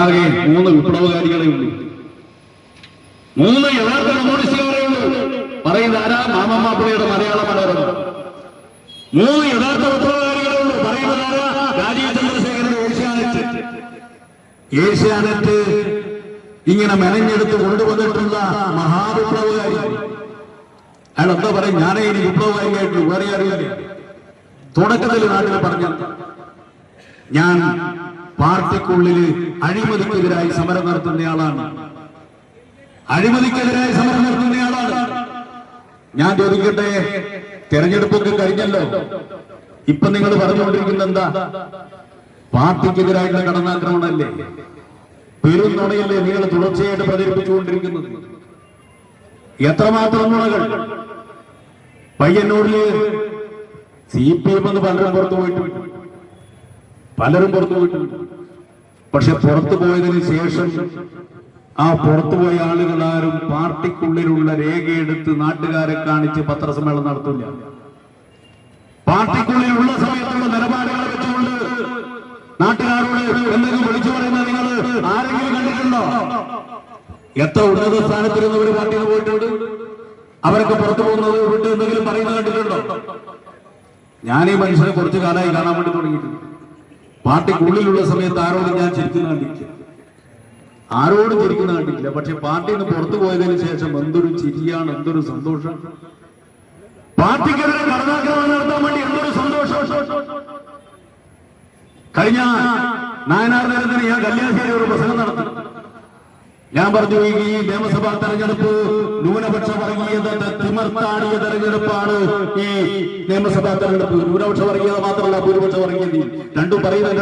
ആകെ 3 വിപ്ലവകാരികളെ ഉള്ളൂ. 3 യഥാർത്ഥ കമ്മ്യൂണിസ്റ്റുകാരെ ഉള്ളൂ. പറയുന്ന ആരാ? മാമമ്മാപ്പിളയുടെ മലയാള മനോരമ. 3 യഥാർത്ഥ വിപ്ലവകാരികളെ ഉള്ളൂ. പറയുന്നത് ആരാ? രാജീവ് ചന്ദ്രശേഖരന്റെ ഏഷ്യാനെറ്റ് ഇങ്ങനെ മെനഞ്ഞെടുത്ത് കൊണ്ടുവന്നിട്ടുള്ള മഹാവിപ്ലവകാരി. അയാൾ എന്താ പറയും? ഞാനേ ഇനി വിപ്ലവകാരിയായിട്ടുള്ളൂ, വേറെ അറിയില്ല. തുടക്കത്തിൽ നാട്ടിൽ പറഞ്ഞ ഞാൻ പാർട്ടിക്കുള്ളിൽ അഴിമതിക്കെതിരായി സമരം നടത്തുന്നയാളാണ്. അഴിമതിക്കെതിരായി സമരം നടത്തുന്നയാളാണ്. ഞാൻ ചോദിക്കട്ടെ, തെരഞ്ഞെടുപ്പൊക്കെ കഴിഞ്ഞല്ലോ, ഇപ്പൊ നിങ്ങൾ പറഞ്ഞുകൊണ്ടിരിക്കുന്നത് എന്താ? പാർട്ടിക്കെതിരായിട്ടുള്ള കടന്നാക്രമണമല്ലേ? പെരുന്നുണയല്ലേ നിങ്ങൾ തുടർച്ചയായിട്ട് പ്രചരിപ്പിച്ചുകൊണ്ടിരിക്കുന്നത്? എത്രമാത്രം നുണകൾ! പയ്യന്നൂരില് CPM എന്ന് പലരും പുറത്തു പോയിട്ടുണ്ട്. പക്ഷെ പുറത്തു പോയതിന് ശേഷം ആ പുറത്തുപോയ ആളുകളാരും പാർട്ടിക്കുള്ളിലുള്ള രേഖയെടുത്ത് നാട്ടുകാരെ കാണിച്ച് പത്രസമ്മേളനം നടത്തില്ല. പാർട്ടിക്കുള്ളിലുള്ള സമയത്തുള്ള നിലപാടുകൾ വെച്ചുകൊണ്ട് നാട്ടുകാരോട് എന്തെങ്കിലും വിളിച്ചു പറയുന്നത് നിങ്ങൾ ആരെങ്കിലും കണ്ടിട്ടുണ്ടോ? എത്ര ഉന്നത സ്ഥാനത്തിരുന്നവർ പാർട്ടിയിൽ പോയിട്ടുണ്ട്. അവരൊക്കെ പുറത്തു പോകുന്നത് വിട്ട് എന്തെങ്കിലും പറയുന്നത് കണ്ടിട്ടുണ്ടോ? ഞാൻ ഈ മനുഷ്യനെ കുറച്ചു കാലമായി കാണാൻ വേണ്ടി തുടങ്ങിയിട്ടുണ്ട്. പാർട്ടിക്കുള്ളിലുള്ള സമയത്ത് ആരോടും ഞാൻ ചിരിക്കുന്ന കണ്ടിട്ടില്ല. പക്ഷെ പാർട്ടിയിൽ നിന്ന് പുറത്തു പോയതിനു ശേഷം എന്തൊരു ചിരിയാണ്, എന്തൊരു സന്തോഷം! പാർട്ടിക്കെതിരെ കടന്നാക്രമണം നടത്താൻ വേണ്ടി എന്തൊരു സന്തോഷം! കഴിഞ്ഞ നായനാർ നേരത്തിന് ഞാൻ കല്യാശ്ശേരി ഒരു പ്രസംഗം നടത്തി. ഞാൻ പറഞ്ഞു, ഈ നിയമസഭാ തെരഞ്ഞെടുപ്പ് ന്യൂനപക്ഷ വർഗീയത തിമർത്താടിയ തെരഞ്ഞെടുപ്പാണ്. ഈ നിയമസഭാ തെരഞ്ഞെടുപ്പ് ന്യൂനപക്ഷ വർഗീയത മാത്രമല്ല, ഭൂരിപക്ഷ വർഗീയതയും രണ്ടും പറയുന്നത്